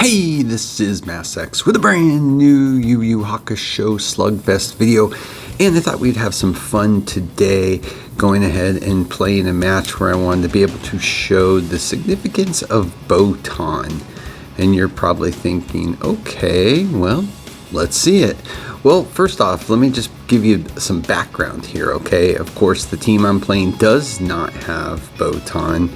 Hey, this is MassX with a brand new Yu Yu Hakusho Slugfest video, and I thought we'd have some fun today going ahead and playing a match where I wanted to be able to show the significance of Botan. And you're probably thinking, okay, well, let's see it. Well, first off, let me just give you some background here, okay? Of course, the team I'm playing does not have Botan.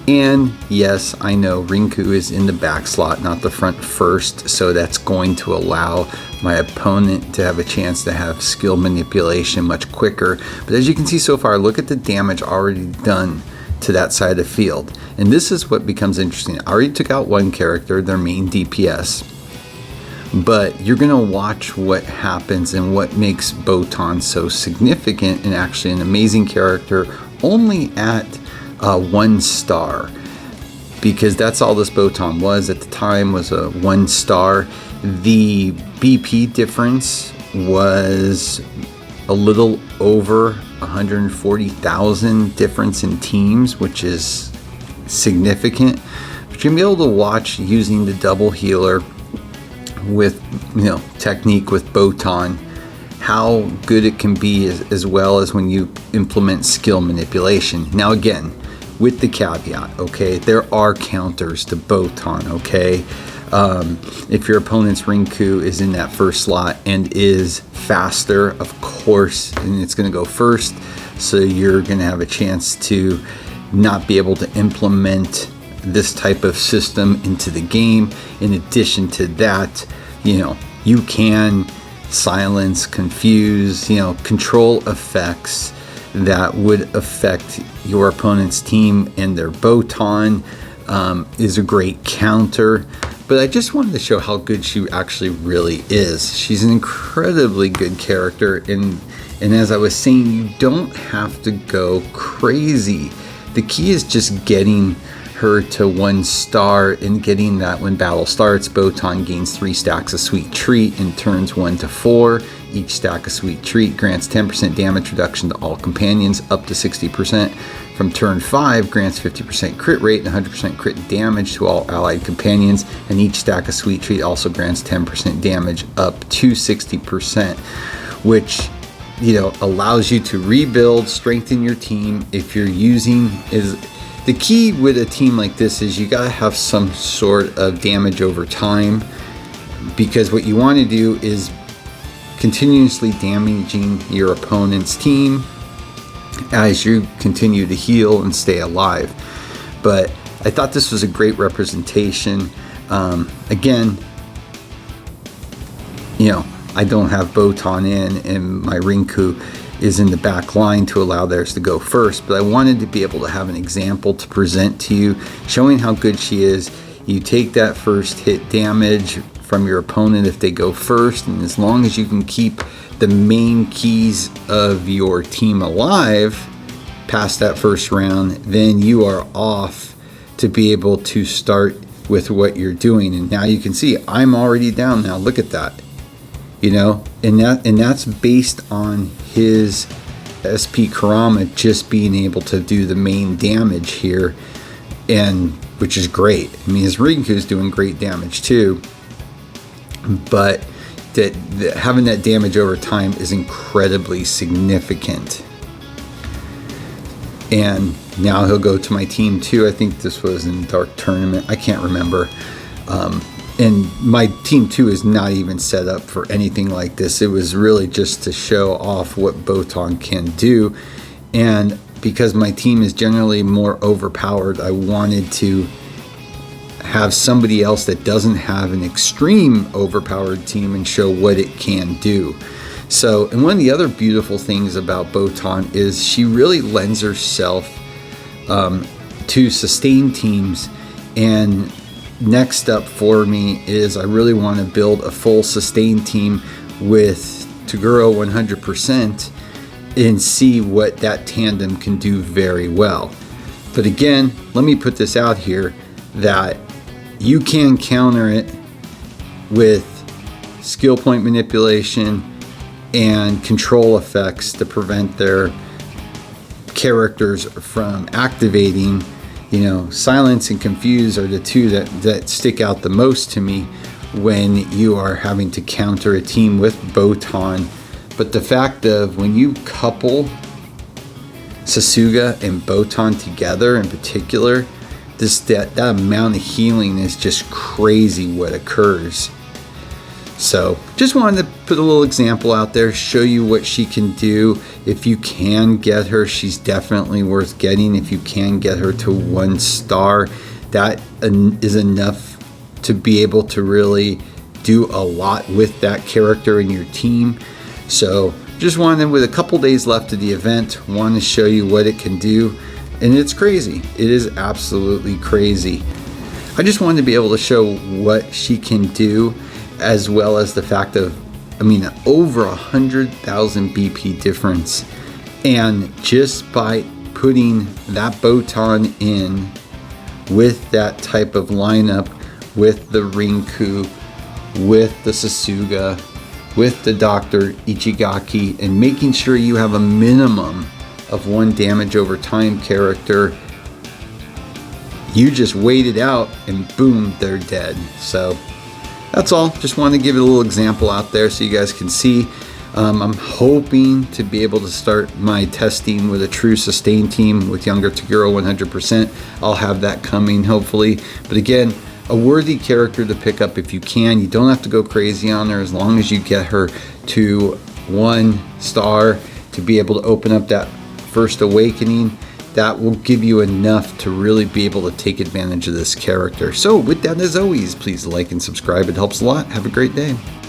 And yes, I know Rinku is in the back slot, not the front first, so that's going to allow my opponent to have a chance to have skill manipulation much quicker. But as you can see so far, look at the damage already done to that side of the field. And this is what becomes interesting. I already took out one character, their main DPS. But you're going to watch what happens and what makes Botan so significant and actually an amazing character only at 1 star, because that's all this Botan was at the time, was a 1 star. The BP difference was a little over 140,000 difference in teams, which is significant. But you're gonna be able to watch using the double healer with technique with Botan, how good it can be as well as when you implement skill manipulation. Now again, with the caveat, okay, there are counters to Botan, okay? If your opponent's Rinku is in that first slot and is faster, of course, and it's gonna go first, so you're gonna have a chance to not be able to implement this type of system into the game. In addition to that, you can silence, confuse, control effects that would affect your opponent's team, and their Botan is a great counter. But I just wanted to show how good she actually really is. She's an incredibly good character, and as I was saying, you don't have to go crazy. The key is just getting her to 1 star and getting that when battle starts. Botan gains 3 stacks of Sweet Treat and turns 1 to 4. Each stack of Sweet Treat grants 10% damage reduction to all companions up to 60%. From turn 5, grants 50% crit rate and 100% crit damage to all allied companions. And each stack of Sweet Treat also grants 10% damage up to 60%, which allows you to rebuild, strengthen your team. If you're using the key with a team like this is you gotta have some sort of damage over time, because what you want to do is continuously damaging your opponent's team as you continue to heal and stay alive. But I thought this was a great representation. Again, I don't have Botan in, and my Rinku is in the back line to allow theirs to go first, but I wanted to be able to have an example to present to you showing how good she is. You take that first hit damage from your opponent if they go first, and as long as you can keep the main keys of your team alive past that first round, then you are off to be able to start with what you're doing. And now you can see I'm already down now. Look at that. And that's based on his SP Kurama just being able to do the main damage here, and which is great. I mean, his Rinku is doing great damage too, but that having that damage over time is incredibly significant. And now he'll go to my team too. I think this was in Dark Tournament. I can't remember. And my team 2 is not even set up for anything like this. It was really just to show off what Botan can do. And because my team is generally more overpowered, I wanted to have somebody else that doesn't have an extreme overpowered team and show what it can do. So, and one of the other beautiful things about Botan is she really lends herself to sustain teams. And next up for me is I really want to build a full sustain team with Toguro 100% and see what that tandem can do very well. But again, let me put this out here that you can counter it with skill point manipulation and control effects to prevent their characters from activating You know, silence and confuse are the two that stick out the most to me when you are having to counter a team with Botan. But the fact of when you couple Sasuga and Botan together in particular, that amount of healing is just crazy what occurs. So just wanted to put a little example out there, show you what she can do. If you can get her, she's definitely worth getting. If you can get her to 1 star, that is enough to be able to really do a lot with that character in your team. So just wanted, with a couple days left of the event, want to show you what it can do. And it's crazy. It is absolutely crazy. I just wanted to be able to show what she can do, as well as the fact of, I mean, over 100,000 BP difference. And just by putting that Botan in with that type of lineup, with the Rinku, with the Sasuga, with the Dr. Ichigaki, and making sure you have a minimum of 1 damage over time character, you just wait it out and boom, they're dead. So that's all. Just wanted to give it a little example out there so you guys can see. I'm hoping to be able to start my testing with a true sustain team with younger Toguro 100%. I'll have that coming hopefully. But again, a worthy character to pick up if you can. You don't have to go crazy on her, as long as you get her to 1 star to be able to open up that first awakening. That will give you enough to really be able to take advantage of this character. So with that, as always, please like and subscribe. It helps a lot. Have a great day.